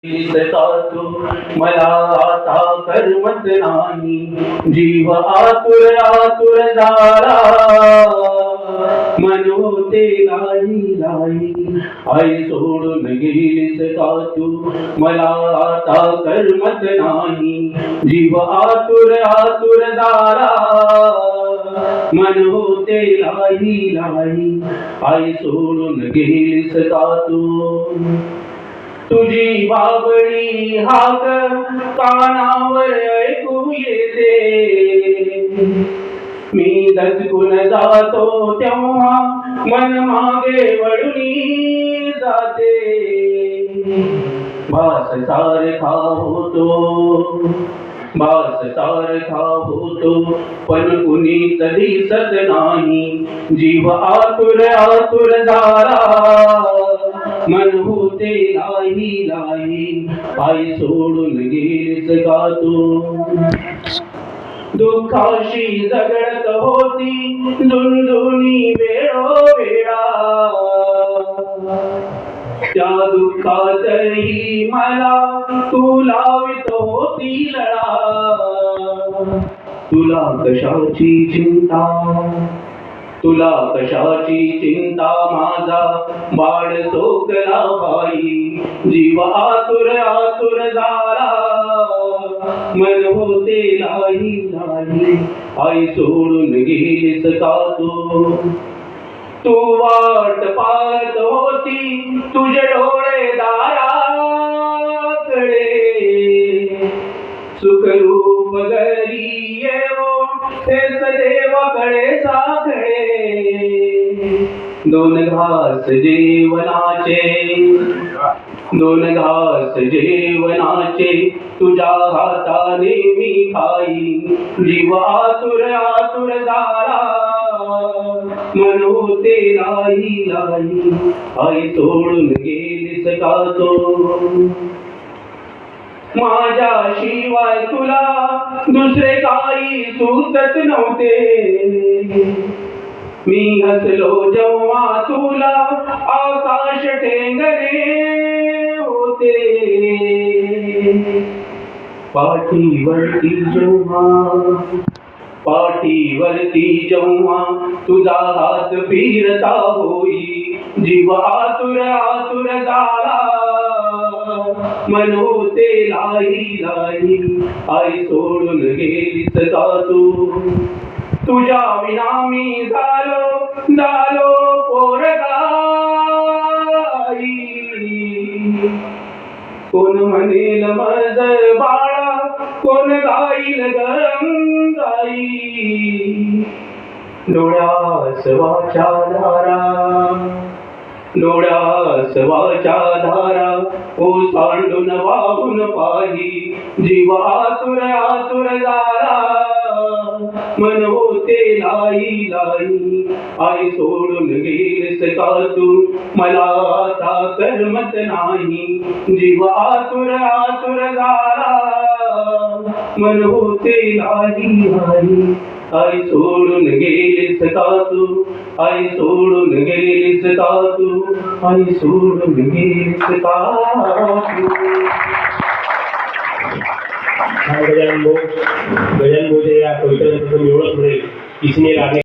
सका तू मला आता करमत नाही, जीव आतुर आतुर झाला, मन होते लाई लाई. आई सोडून गेलीस का तू मला आता करमत नाही, जीव आतुर आतुर झाला, मन होते लाई लाई. आई सोडून गेलीस का तू. तुझी बाबळी हाक कानावर ऐकू येते, मी दचकून जातो तेव्हा मन मागे वळून जाते. भास सारखा होतो, भास सारखा होतो, पण कुणीच दिसत नाही, जीव आतुर आतुर झाला, मन होते लाई लाई. आई सोडून गेलीस का तू. दुःखाशी झगडत होती झुंझुनी वेळोवेळा, त्या दुःखातही मला तू लावित होती लळा. तुला कशाची चिंता, तुला कशाची चिंता, माझा बाळ सोकला बाई, जीव आतुर आतुर झाला, मन होते लाई लाई. आई सोडून गेलीस का तू. तू वाट पाहत होती तुझे डोळे दाराकडे, सुखरूप घरी येवो तेच देवाकडे साकडे. दोन घास जेवणाचे, दोन घास जेवणाचे, तुझ्या हाताने मी खाई, जीव आतुर आतुर झाला, मन होते लाई लाई. आई सोडून गेलीस का तू. माझ्या शिवाय तुला दुसरे काही सुचत नव्हते, मी हसलो जेव्हा तुला आकाश ठेंगणे होते. पाठीवरती जेव्हा, पाठीवरती जेव्हा तुझा हात फिरता होई, जीव आतुर आतुर झाला, मन होते लाई लाई. आई सोडून गेलीस का तू. तुझ्या विना मी झालो झालो पोरगाई, कोण म्हणेल मज बाळा, कोण गाईल गंगाई. डोळ्यास वाचा धारा, डोळ्यास वाचा धारा, ओसांडून वाहून पाही, जीव आतुर आतुर झाला, मन होते लाई लाई. आई सोडून गेलीस का तू मला आता करमत नाही, जीव आतुर आतुर झाला, मन होते लाई लाई. आई सोडून गेलीस का तू. आई सोडून गेलीस का तू. आई सोडून गेलीस का तू. गजानन भोज या कवितेचं निवडत मिळेल इसने लागले.